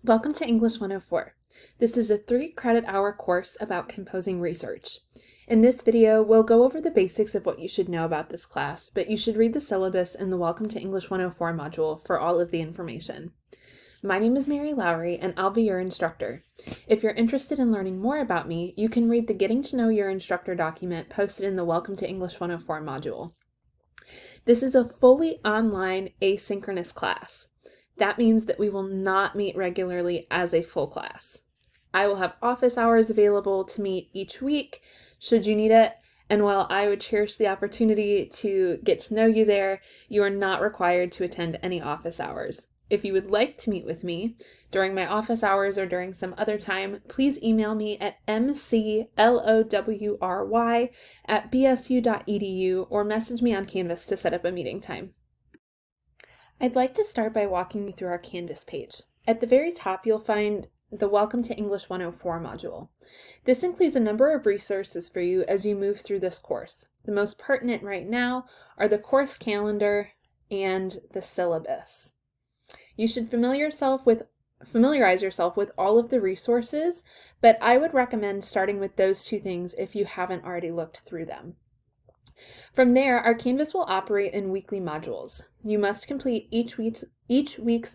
Welcome to English 104. This is a 3-credit hour course about composing research. In this video, we'll go over the basics of what you should know about this class, but you should read the syllabus in the Welcome to English 104 module for all of the information. My name is Mary Lowry, and I'll be your instructor. If you're interested in learning more about me, you can read the Getting to Know Your Instructor document posted in the Welcome to English 104 module. This is a fully online asynchronous class. That means that we will not meet regularly as a full class. I will have office hours available to meet each week should you need it, and while I would cherish the opportunity to get to know you there, you are not required to attend any office hours. If you would like to meet with me during my office hours or during some other time, please email me at mclowry@bsu.edu or message me on Canvas to set up a meeting time. I'd like to start by walking you through our Canvas page. At the very top, you'll find the Welcome to English 104 module. This includes a number of resources for you as you move through this course. The most pertinent right now are the course calendar and the syllabus. You should familiarize yourself with all of the resources, but I would recommend starting with those two things if you haven't already looked through them. From there, our Canvas will operate in weekly modules. You must complete each week's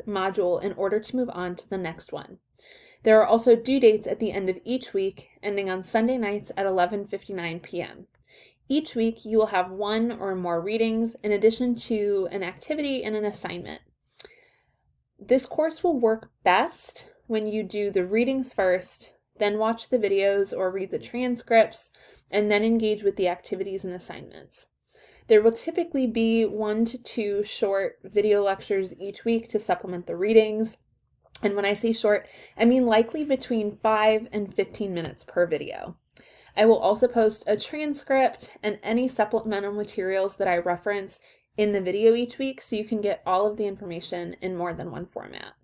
module in order to move on to the next one. There are also due dates at the end of each week, ending on Sunday nights at 11:59 p.m. Each week, you will have one or more readings in addition to an activity and an assignment. This course will work best when you do the readings first, then watch the videos or read the transcripts, and then engage with the activities and assignments. There will typically be 1 to 2 short video lectures each week to supplement the readings. And when I say short, I mean likely between 5 and 15 minutes per video. I will also post a transcript and any supplemental materials that I reference in the video each week so you can get all of the information in more than one format.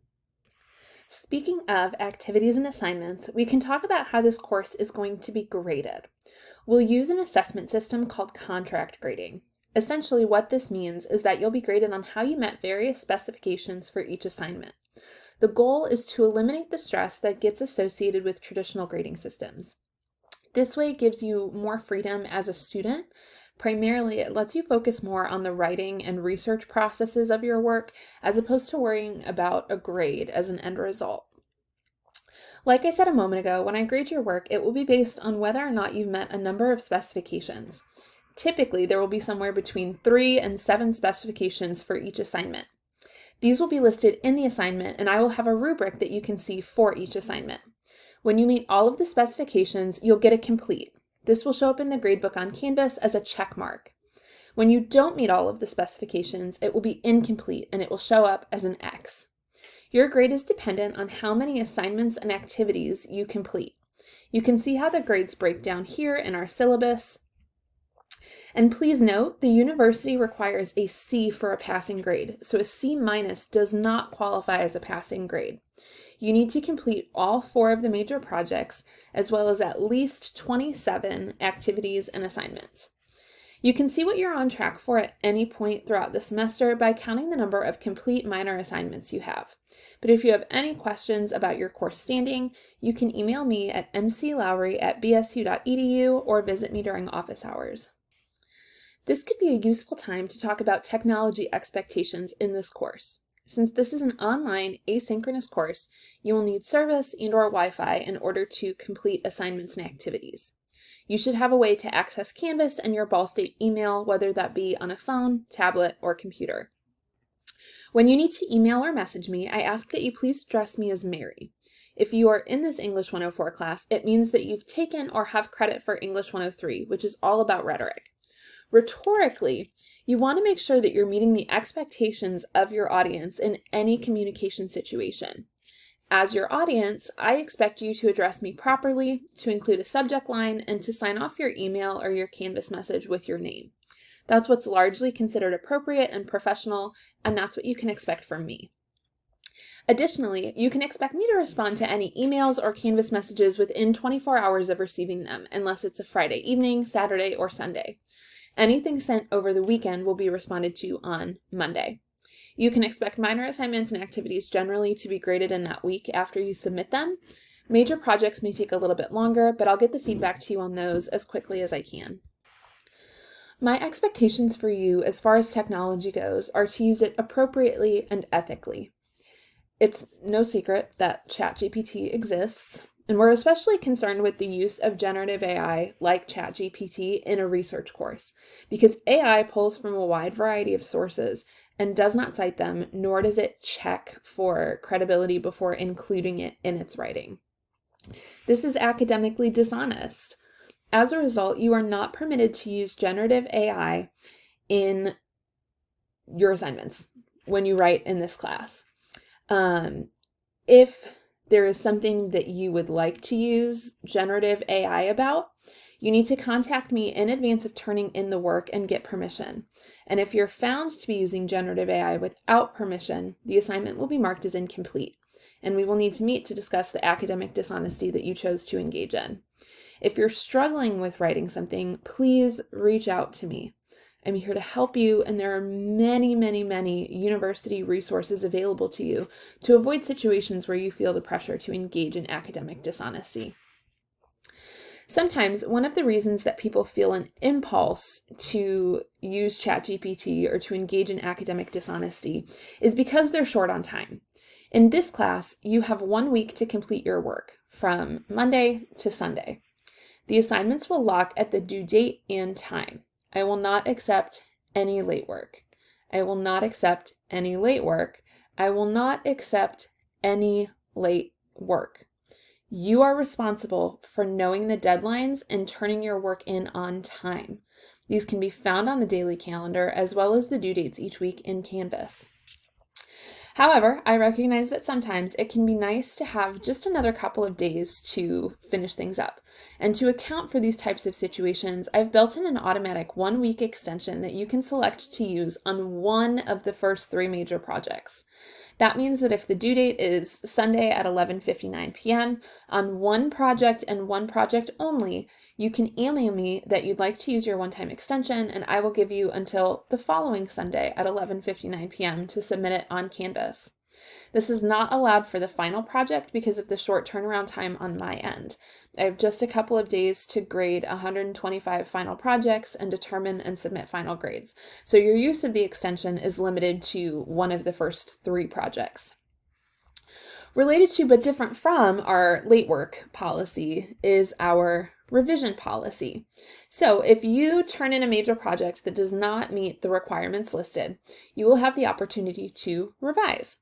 Speaking of activities and assignments, we can talk about how this course is going to be graded. We'll use an assessment system called contract grading. Essentially, what this means is that you'll be graded on how you met various specifications for each assignment. The goal is to eliminate the stress that gets associated with traditional grading systems. This way it gives you more freedom as a student. Primarily, it lets you focus more on the writing and research processes of your work as opposed to worrying about a grade as an end result. Like I said a moment ago, when I grade your work, it will be based on whether or not you've met a number of specifications. Typically, there will be somewhere between 3 and 7 specifications for each assignment. These will be listed in the assignment, and I will have a rubric that you can see for each assignment. When you meet all of the specifications, you'll get a complete. This will show up in the gradebook on Canvas as a check mark. When you don't meet all of the specifications, it will be incomplete and it will show up as an X. Your grade is dependent on how many assignments and activities you complete. You can see how the grades break down here in our syllabus. And please note, the university requires a C for a passing grade, so a C- does not qualify as a passing grade. You need to complete all 4 of the major projects, as well as at least 27 activities and assignments. You can see what you're on track for at any point throughout the semester by counting the number of complete minor assignments you have. But if you have any questions about your course standing, you can email me at mclowry@bsu.edu or visit me during office hours. This could be a useful time to talk about technology expectations in this course. Since this is an online asynchronous course, you will need service and/or Wi-Fi in order to complete assignments and activities. You should have a way to access Canvas and your Ball State email, whether that be on a phone, tablet, or computer. When you need to email or message me, I ask that you please address me as Mary. If you are in this English 104 class, it means that you've taken or have credit for English 103, which is all about rhetoric. Rhetorically, you want to make sure that you're meeting the expectations of your audience in any communication situation. As your audience, I expect you to address me properly, to include a subject line, and to sign off your email or your Canvas message with your name. That's what's largely considered appropriate and professional, and that's what you can expect from me. Additionally, you can expect me to respond to any emails or Canvas messages within 24 hours of receiving them, unless it's a Friday evening, Saturday, or Sunday. Anything sent over the weekend will be responded to on Monday. You can expect minor assignments and activities generally to be graded in that week after you submit them. Major projects may take a little bit longer, but I'll get the feedback to you on those as quickly as I can. My expectations for you as far as technology goes are to use it appropriately and ethically. It's no secret that ChatGPT exists, and we're especially concerned with the use of generative AI like ChatGPT in a research course, because AI pulls from a wide variety of sources and does not cite them, nor does it check for credibility before including it in its writing. This is academically dishonest. As a result, you are not permitted to use generative AI in your assignments when you write in this class. If there is something that you would like to use generative AI about, you need to contact me in advance of turning in the work and get permission. And if you're found to be using generative AI without permission, the assignment will be marked as incomplete, and we will need to meet to discuss the academic dishonesty that you chose to engage in. If you're struggling with writing something, please reach out to me. I'm here to help you, and there are many, many, many university resources available to you to avoid situations where you feel the pressure to engage in academic dishonesty. Sometimes one of the reasons that people feel an impulse to use ChatGPT or to engage in academic dishonesty is because they're short on time. In this class, you have 1 week to complete your work from Monday to Sunday. The assignments will lock at the due date and time. I will not accept any late work. I will not accept any late work. I will not accept any late work. You are responsible for knowing the deadlines and turning your work in on time. These can be found on the daily calendar as well as the due dates each week in Canvas. However, I recognize that sometimes it can be nice to have just another couple of days to finish things up. And to account for these types of situations, I've built in an automatic 1-week extension that you can select to use on one of the first 3 major projects. That means that if the due date is Sunday at 11:59 p.m., on one project and one project only, you can email me that you'd like to use your one-time extension, and I will give you until the following Sunday at 11:59 p.m. to submit it on Canvas. This is not allowed for the final project because of the short turnaround time on my end. I have just a couple of days to grade 125 final projects and determine and submit final grades. So your use of the extension is limited to one of the first 3 projects. Related to but different from our late work policy is our revision policy. So if you turn in a major project that does not meet the requirements listed, you will have the opportunity to revise.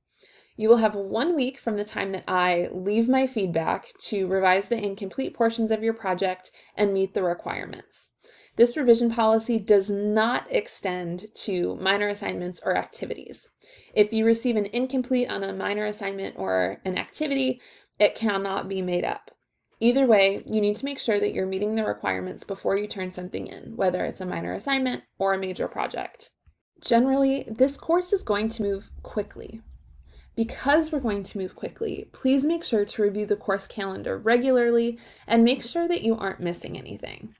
You will have 1 week from the time that I leave my feedback to revise the incomplete portions of your project and meet the requirements. This revision policy does not extend to minor assignments or activities. If you receive an incomplete on a minor assignment or an activity, it cannot be made up. Either way, you need to make sure that you're meeting the requirements before you turn something in, whether it's a minor assignment or a major project. Generally, this course is going to move quickly. Because we're going to move quickly, please make sure to review the course calendar regularly and make sure that you aren't missing anything.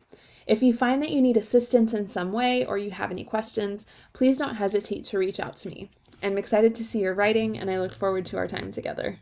If you find that you need assistance in some way or you have any questions, please don't hesitate to reach out to me. I'm excited to see your writing, and I look forward to our time together.